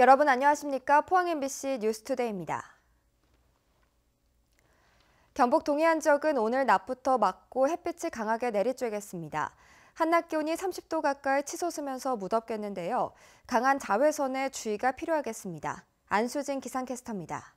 여러분 안녕하십니까? 포항 MBC 뉴스투데이입니다. 경북 동해안 지역은 오늘 낮부터 맑고 햇빛이 강하게 내리쬐겠습니다. 한낮 기온이 30도 가까이 치솟으면서 무덥겠는데요. 강한 자외선에 주의가 필요하겠습니다. 안수진 기상캐스터입니다.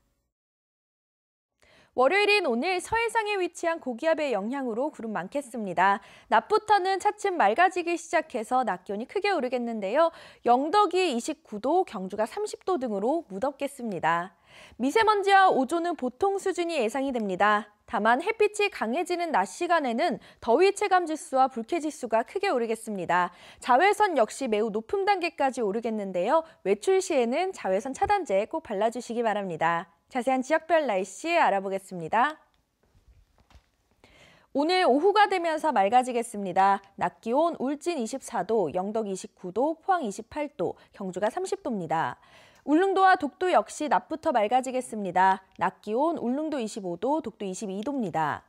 월요일인 오늘 서해상에 위치한 고기압의 영향으로 구름 많겠습니다. 낮부터는 차츰 맑아지기 시작해서 낮 기온이 크게 오르겠는데요. 영덕이 29도, 경주가 30도 등으로 무덥겠습니다. 미세먼지와 오존은 보통 수준이 예상이 됩니다. 다만 햇빛이 강해지는 낮 시간에는 더위 체감 지수와 불쾌 지수가 크게 오르겠습니다. 자외선 역시 매우 높은 단계까지 오르겠는데요. 외출 시에는 자외선 차단제 꼭 발라주시기 바랍니다. 자세한 지역별 날씨 알아보겠습니다. 오늘 오후가 되면서 맑아지겠습니다. 낮 기온 울진 24도, 영덕 29도, 포항 28도, 경주가 30도입니다. 울릉도와 독도 역시 낮부터 맑아지겠습니다. 낮 기온 울릉도 25도, 독도 22도입니다.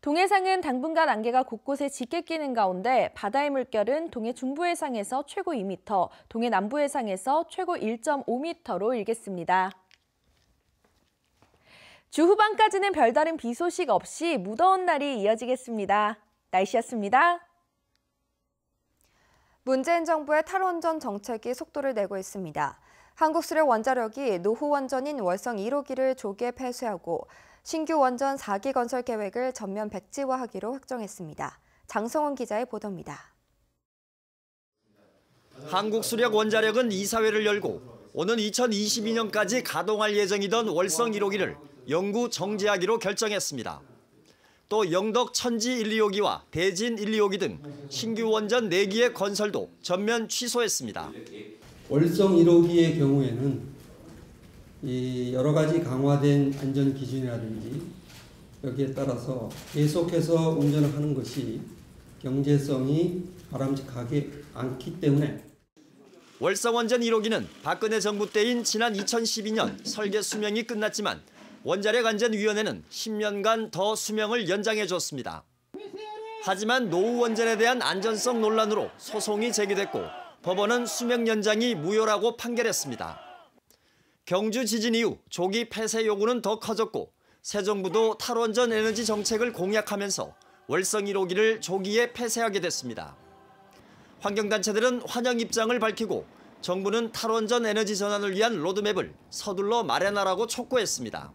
동해상은 당분간 안개가 곳곳에 짙게 끼는 가운데 바다의 물결은 동해 중부해상에서 최고 2m, 동해 남부해상에서 최고 1.5m로 일겠습니다. 주 후반까지는 별다른 비 소식 없이 무더운 날이 이어지겠습니다. 날씨였습니다. 문재인 정부의 탈원전 정책이 속도를 내고 있습니다. 한국수력원자력이 노후 원전인 월성 1호기를 조기에 폐쇄하고 신규 원전 4기 건설 계획을 전면 백지화하기로 확정했습니다. 장성훈 기자의 보도입니다. 한국수력원자력은 이사회를 열고 오는 2022년까지 가동할 예정이던 월성 1호기를 영구 정지하기로 결정했습니다. 또 영덕 천지 1, 2호기와 대진 1, 2호기 등 신규 원전 4기의 건설도 전면 취소했습니다. 월성 1호기의 경우에는 여러 가지 강화된 안전 기준이라든지 여기에 따라서 계속해서 운전을 하는 것이 경제성이 바람직하지 않기 때문에 월성원전 1호기는 박근혜 정부 때인 지난 2012년 설계 수명이 끝났지만 원자력안전위원회는 10년간 더 수명을 연장해줬습니다. 하지만 노후 원전에 대한 안전성 논란으로 소송이 제기됐고 법원은 수명 연장이 무효라고 판결했습니다. 경주 지진 이후 조기 폐쇄 요구는 더 커졌고 새 정부도 탈원전 에너지 정책을 공약하면서 월성 1호기를 조기에 폐쇄하게 됐습니다. 환경단체들은 환영 입장을 밝히고 정부는 탈원전 에너지 전환을 위한 로드맵을 서둘러 마련하라고 촉구했습니다.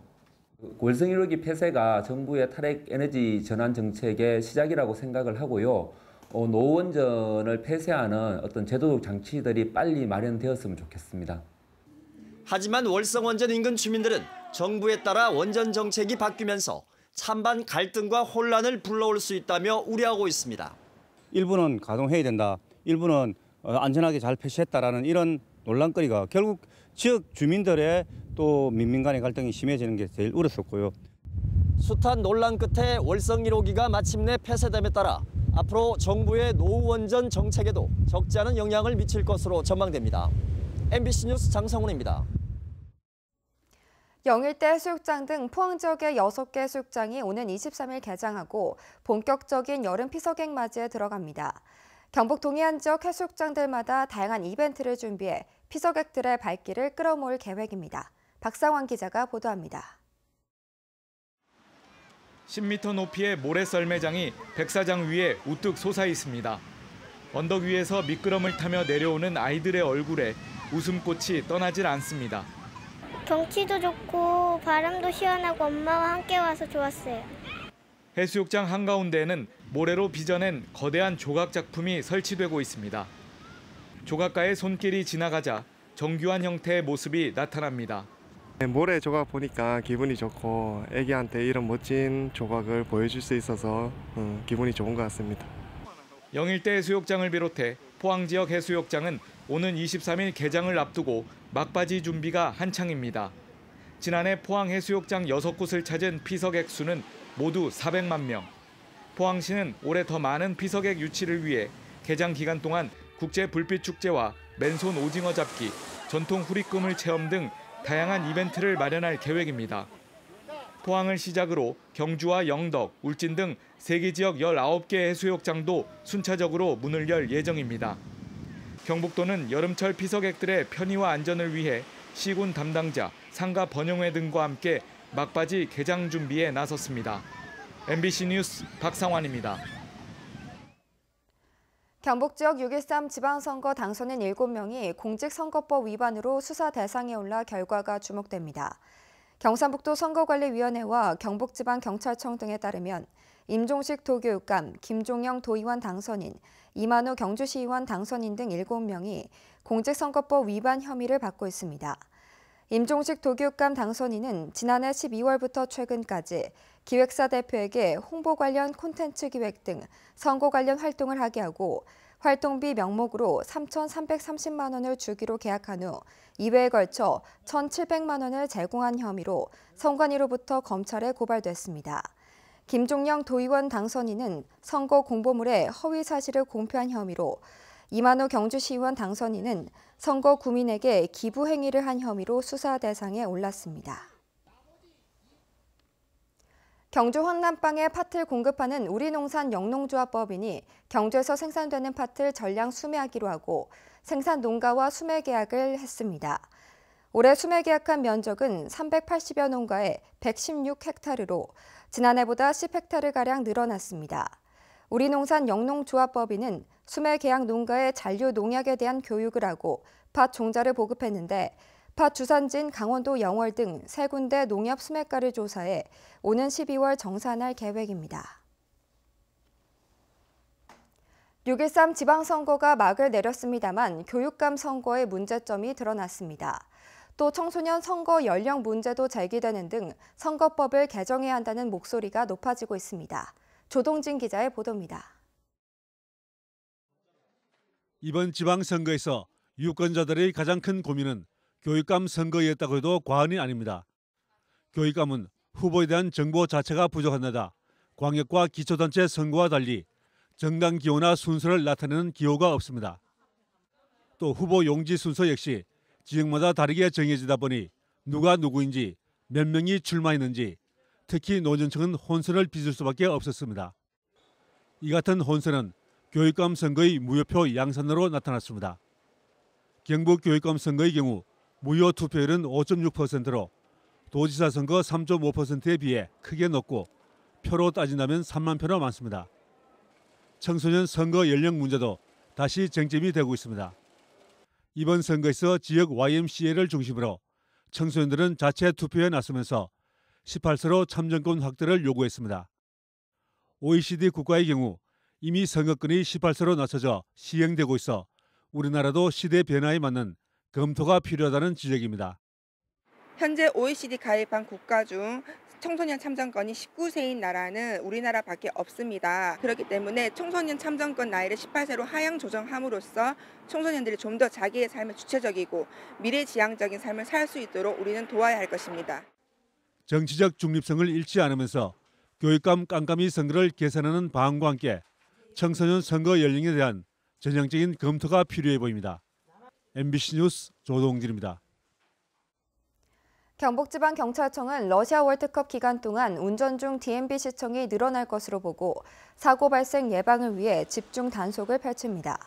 월성 1호기 폐쇄가 정부의 탈핵 에너지 전환 정책의 시작이라고 생각을 하고요. 노후 원전을 폐쇄하는 어떤 제도적 장치들이 빨리 마련되었으면 좋겠습니다. 하지만 월성 원전 인근 주민들은 정부에 따라 원전 정책이 바뀌면서 찬반 갈등과 혼란을 불러올 수 있다며 우려하고 있습니다. 일부는 가동해야 된다, 일부는 안전하게 잘 폐쇄했다라는 이런 논란거리가 결국 지역 주민들의 또 민민 간의 갈등이 심해지는 게 제일 어렵었고요. 숱한 논란 끝에 월성 1호기가 마침내 폐쇄됨에 따라 앞으로 정부의 노후 원전 정책에도 적지 않은 영향을 미칠 것으로 전망됩니다. MBC 뉴스 장성훈입니다. 영일대 해수욕장 등 포항 지역의 6개 해수욕장이 오는 23일 개장하고 본격적인 여름 피서객 맞이에 들어갑니다. 경북 동해안 지역 해수욕장들마다 다양한 이벤트를 준비해 피서객들의 발길을 끌어모을 계획입니다. 박상환 기자가 보도합니다. 10m 높이의 모래썰매장이 백사장 위에 우뚝 솟아 있습니다. 언덕 위에서 미끄럼을 타며 내려오는 아이들의 얼굴에 웃음꽃이 떠나질 않습니다. 경치도 좋고 바람도 시원하고 엄마와 함께 와서 좋았어요. 해수욕장 한가운데에는 모래로 빚어낸 거대한 조각 작품이 설치되고 있습니다. 조각가의 손길이 지나가자 정교한 형태의 모습이 나타납니다. 모래 조각 보니까 기분이 좋고 애기한테 이런 멋진 조각을 보여줄 수 있어서 기분이 좋은 것 같습니다. 영일대 해수욕장을 비롯해 포항 지역 해수욕장은 오는 23일 개장을 앞두고 막바지 준비가 한창입니다. 지난해 포항 해수욕장 6곳을 찾은 피서객 수는 모두 400만 명. 포항시는 올해 더 많은 피서객 유치를 위해 개장 기간 동안 국제 불빛 축제와 맨손 오징어 잡기, 전통 후리꿈을 체험 등 다양한 이벤트를 마련할 계획입니다. 포항을 시작으로 경주와 영덕, 울진 등 3개 지역 19개 해수욕장도 순차적으로 문을 열 예정입니다. 경북도는 여름철 피서객들의 편의와 안전을 위해 시군 담당자, 상가 번영회 등과 함께 막바지 개장 준비에 나섰습니다. MBC 뉴스 박상환입니다. 경북 지역 6.13 지방선거 당선인 7명이 공직선거법 위반으로 수사 대상에 올라 결과가 주목됩니다. 경상북도 선거관리위원회와 경북지방경찰청 등에 따르면 임종식 도교육감, 김종영 도의원 당선인, 이만우 경주시의원 당선인 등 7명이 공직선거법 위반 혐의를 받고 있습니다. 임종식 도교육감 당선인은 지난해 12월부터 최근까지 기획사 대표에게 홍보 관련 콘텐츠 기획 등 선거 관련 활동을 하게 하고 활동비 명목으로 3,330만 원을 주기로 계약한 후 2회에 걸쳐 1,700만 원을 제공한 혐의로 선관위로부터 검찰에 고발됐습니다. 김종영 도의원 당선인은 선거 공보물에 허위 사실을 공표한 혐의로, 이만우 경주시의원 당선인은 선거 구민에게 기부 행위를 한 혐의로 수사 대상에 올랐습니다. 경주 황남방에 팥을 공급하는 우리농산 영농조합법인이 경주에서 생산되는 팥을 전량 수매하기로 하고 생산 농가와 수매 계약을 했습니다. 올해 수매 계약한 면적은 380여 농가에 116헥타르로 지난해보다 10헥타르가량 늘어났습니다. 우리농산 영농조합법인은 수매 계약 농가에 잔류 농약에 대한 교육을 하고 팥 종자를 보급했는데 팥 주산지인 강원도 영월 등 3군데 농협 수매가를 조사해 오는 12월 정산할 계획입니다. 6.13 지방선거가 막을 내렸습니다만 교육감 선거의 문제점이 드러났습니다. 또 청소년 선거 연령 문제도 제기되는 등 선거법을 개정해야 한다는 목소리가 높아지고 있습니다. 조동진 기자의 보도입니다. 이번 지방선거에서 유권자들의 가장 큰 고민은 교육감 선거였다고 해도 과언이 아닙니다. 교육감은 후보에 대한 정보 자체가 부족한 데다 광역과 기초단체 선거와 달리 정당 기호나 순서를 나타내는 기호가 없습니다. 또 후보 용지 순서 역시 지역마다 다르게 정해지다 보니 누가 누구인지 몇 명이 출마했는지 특히 노년층은 혼선을 빚을 수밖에 없었습니다. 이 같은 혼선은 교육감 선거의 무효표 양산으로 나타났습니다. 경북 교육감 선거의 경우 무효 투표율은 5.6%로 도지사 선거 3.5%에 비해 크게 높고 표로 따진다면 3만 표나 많습니다. 청소년 선거 연령 문제도 다시 쟁점이 되고 있습니다. 이번 선거에서 지역 YMCA를 중심으로 청소년들은 자체 투표에 나서면서 18세로 참정권 확대를 요구했습니다. OECD 국가의 경우 이미 선거권이 18세로 낮춰져 시행되고 있어 우리나라도 시대 변화에 맞는 검토가 필요하다는 지적입니다. 현재 OECD 가입한 국가 중 청소년 참정권이 19세인 나라는 우리나라밖에 없습니다. 그렇기 때문에 청소년 참정권 나이를 18세로 하향 조정함으로써 청소년들이 좀 더 자기의 삶을 주체적이고 미래지향적인 삶을 살 수 있도록 우리는 도와야 할 것입니다. 정치적 중립성을 잃지 않으면서 교육감 깜깜이 선거를 개선하는 방안과 함께 청소년 선거 연령에 대한 전향적인 검토가 필요해 보입니다. MBC 뉴스 조동진입니다. 경북지방경찰청은 러시아 월드컵 기간 동안 운전 중 DMB 시청이 늘어날 것으로 보고 사고 발생 예방을 위해 집중 단속을 펼칩니다.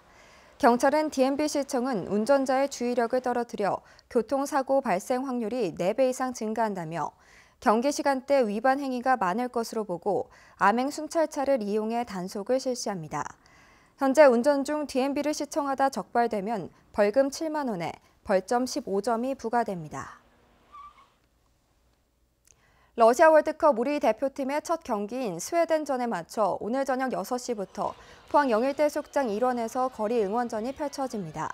경찰은 DMB 시청은 운전자의 주의력을 떨어뜨려 교통사고 발생 확률이 4배 이상 증가한다며 경기 시간대 위반 행위가 많을 것으로 보고 암행 순찰차를 이용해 단속을 실시합니다. 현재 운전 중 DMB를 시청하다 적발되면 벌금 7만 원에 벌점 15점이 부과됩니다. 러시아 월드컵 우리 대표팀의 첫 경기인 스웨덴전에 맞춰 오늘 저녁 6시부터 포항 영일대 수욕장 일원에서 거리 응원전이 펼쳐집니다.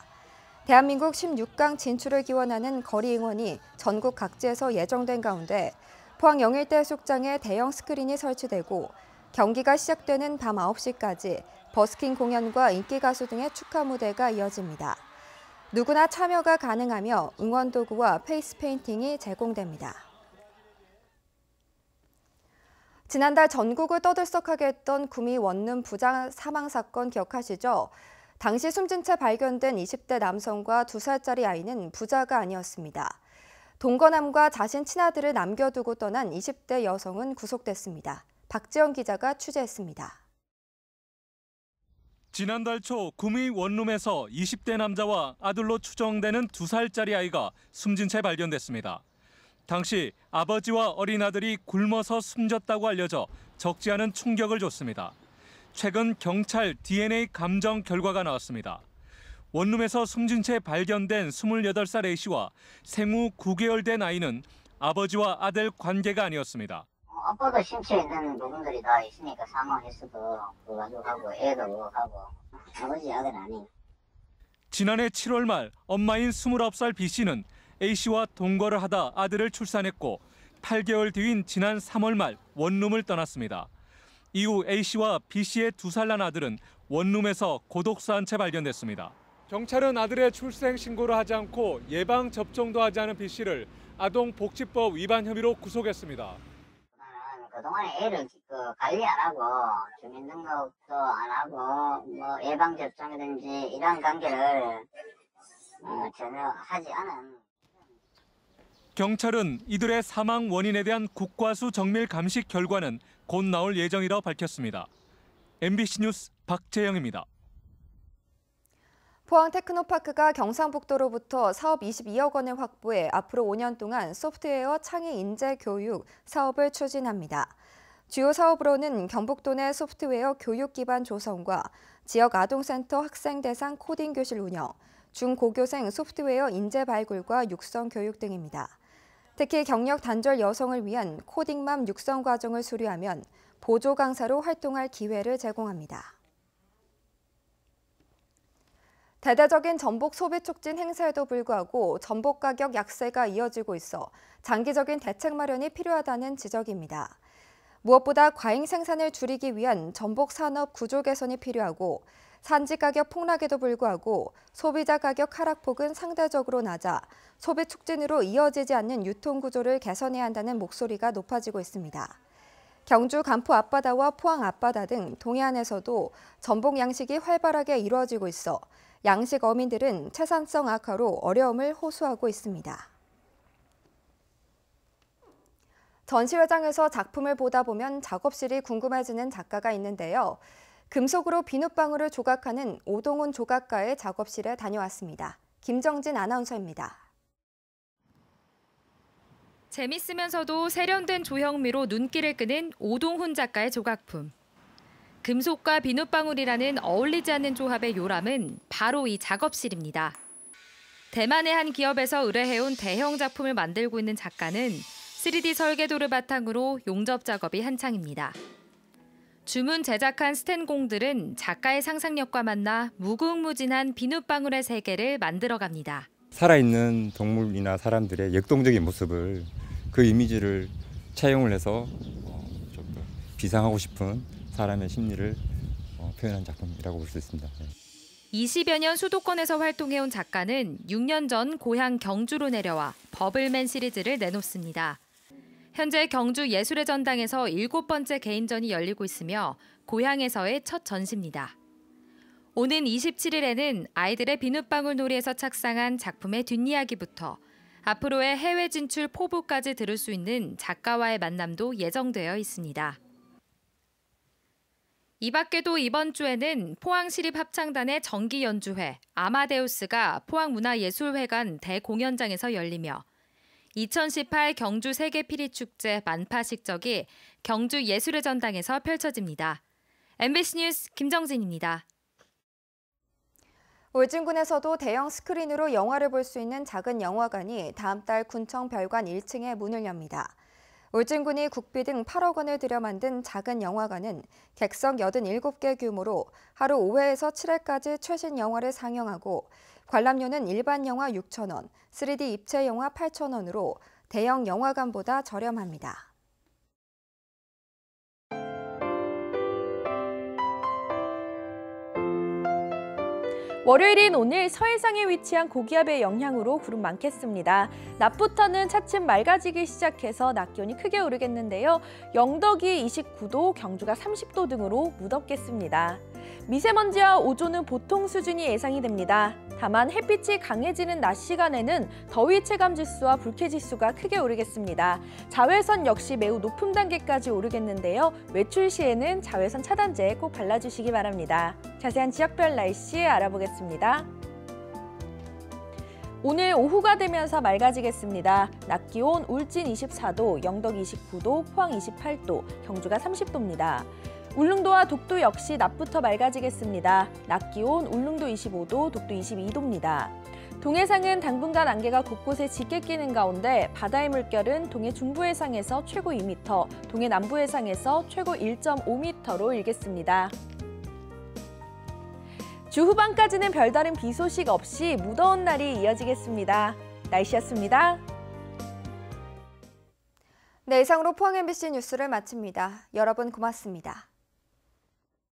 대한민국 16강 진출을 기원하는 거리 응원이 전국 각지에서 예정된 가운데 포항 영일대 수욕장에 대형 스크린이 설치되고 경기가 시작되는 밤 9시까지 버스킹 공연과 인기 가수 등의 축하 무대가 이어집니다. 누구나 참여가 가능하며 응원 도구와 페이스 페인팅이 제공됩니다. 지난달 전국을 떠들썩하게 했던 구미 원룸 부자 사망 사건 기억하시죠? 당시 숨진 채 발견된 20대 남성과 2살짜리 아이는 부자가 아니었습니다. 동거남과 자신 친아들을 남겨두고 떠난 20대 여성은 구속됐습니다. 박지영 기자가 취재했습니다. 지난달 초 구미 원룸에서 20대 남자와 아들로 추정되는 2살짜리 아이가 숨진 채 발견됐습니다. 당시 아버지와 어린 아들이 굶어서 숨졌다고 알려져 적지 않은 충격을 줬습니다. 최근 경찰 DNA 감정 결과가 나왔습니다. 원룸에서 숨진 채 발견된 28살 A씨와 생후 9개월 된 아이는 아버지와 아들 관계가 아니었습니다. 아빠도 신체에 있는 부분들이 다 있으니까 사망했어도 그 가족하고 애도 하고 아버지 아들 아니에요. 지난해 7월 말 엄마인 29살 B씨는 A씨와 동거를 하다 아들을 출산했고 8개월 뒤인 지난 3월 말 원룸을 떠났습니다. 이후 A씨와 B씨의 2살 난 아들은 원룸에서 고독사한 채 발견됐습니다. 경찰은 아들의 출생 신고를 하지 않고 예방 접종도 하지 않은 B씨를 아동복지법 위반 혐의로 구속했습니다. 그동안에 애를 관리 안 하고 주민등록도 안 하고 뭐 예방접종이든지 이런 관계를 전혀 하지 않은. 경찰은 이들의 사망 원인에 대한 국과수 정밀 감식 결과는 곧 나올 예정이라고 밝혔습니다. MBC 뉴스 박재영입니다. 포항 테크노파크가 경상북도로부터 사업 22억 원을 확보해 앞으로 5년 동안 소프트웨어 창의 인재 교육 사업을 추진합니다. 주요 사업으로는 경북도 내 소프트웨어 교육 기반 조성과 지역 아동센터 학생 대상 코딩 교실 운영, 중고교생 소프트웨어 인재 발굴과 육성 교육 등입니다. 특히 경력 단절 여성을 위한 코딩맘 육성 과정을 수료하면 보조 강사로 활동할 기회를 제공합니다. 대대적인 전복 소비 촉진 행사에도 불구하고 전복 가격 약세가 이어지고 있어 장기적인 대책 마련이 필요하다는 지적입니다. 무엇보다 과잉 생산을 줄이기 위한 전복 산업 구조 개선이 필요하고 산지 가격 폭락에도 불구하고 소비자 가격 하락폭은 상대적으로 낮아 소비 촉진으로 이어지지 않는 유통 구조를 개선해야 한다는 목소리가 높아지고 있습니다. 경주 간포 앞바다와 포항 앞바다 등 동해안에서도 전복 양식이 활발하게 이루어지고 있어 양식 어민들은 채산성 악화로 어려움을 호소하고 있습니다. 전시회장에서 작품을 보다 보면 작업실이 궁금해지는 작가가 있는데요. 금속으로 비눗방울을 조각하는 오동훈 조각가의 작업실에 다녀왔습니다. 김정진 아나운서입니다. 재밌으면서도 세련된 조형미로 눈길을 끄는 오동훈 작가의 조각품. 금속과 비눗방울이라는 어울리지 않는 조합의 요람은 바로 이 작업실입니다. 대만의 한 기업에서 의뢰해온 대형 작품을 만들고 있는 작가는 3D 설계도를 바탕으로 용접 작업이 한창입니다. 주문 제작한 스텐공들은 작가의 상상력과 만나 무궁무진한 비눗방울의 세계를 만들어갑니다. 살아있는 동물이나 사람들의 역동적인 모습을 그 이미지를 차용을 해서 좀 더 비상하고 싶은 사람의 심리를 표현한 작품이라고 볼 수 있습니다. 20여 년 수도권에서 활동해온 작가는 6년 전 고향 경주로 내려와 버블맨 시리즈를 내놓습니다. 현재 경주 예술의 전당에서 7번째 개인전이 열리고 있으며 고향에서의 첫 전시입니다. 오는 27일에는 아이들의 비눗방울 놀이에서 착상한 작품의 뒷이야기부터 앞으로의 해외 진출 포부까지 들을 수 있는 작가와의 만남도 예정되어 있습니다. 이 밖에도 이번 주에는 포항시립합창단의 정기 연주회 아마데우스가 포항문화예술회관 대공연장에서 열리며 2018 경주 세계피리축제 만파식적이 경주 예술의 전당에서 펼쳐집니다. MBC 뉴스 김정진입니다. 울진군에서도 대형 스크린으로 영화를 볼 수 있는 작은 영화관이 다음 달 군청 별관 1층에 문을 엽니다. 울진군이 국비 등 8억 원을 들여 만든 작은 영화관은 객석 87개 규모로 하루 5회에서 7회까지 최신 영화를 상영하고 관람료는 일반 영화 6,000원, 3D 입체 영화 8,000원으로 대형 영화관보다 저렴합니다. 월요일인 오늘 서해상에 위치한 고기압의 영향으로 구름 많겠습니다. 낮부터는 차츰 맑아지기 시작해서 낮 기온이 크게 오르겠는데요. 영덕이 29도, 경주가 30도 등으로 무덥겠습니다. 미세먼지와 오존은 보통 수준이 예상이 됩니다. 다만 햇빛이 강해지는 낮 시간에는 더위 체감 지수와 불쾌 지수가 크게 오르겠습니다. 자외선 역시 매우 높은 단계까지 오르겠는데요. 외출 시에는 자외선 차단제 꼭 발라주시기 바랍니다. 자세한 지역별 날씨 알아보겠습니다. 오늘 오후가 되면서 맑아지겠습니다. 낮 기온 울진 24도, 영덕 29도, 포항 28도, 경주가 30도입니다. 울릉도와 독도 역시 낮부터 맑아지겠습니다. 낮 기온 울릉도 25도, 독도 22도입니다. 동해상은 당분간 안개가 곳곳에 짙게 끼는 가운데 바다의 물결은 동해 중부해상에서 최고 2m, 동해 남부해상에서 최고 1.5m로 일겠습니다. 주 후반까지는 별다른 비 소식 없이 무더운 날이 이어지겠습니다. 날씨였습니다. 네, 이상으로 포항 MBC 뉴스를 마칩니다. 여러분 고맙습니다.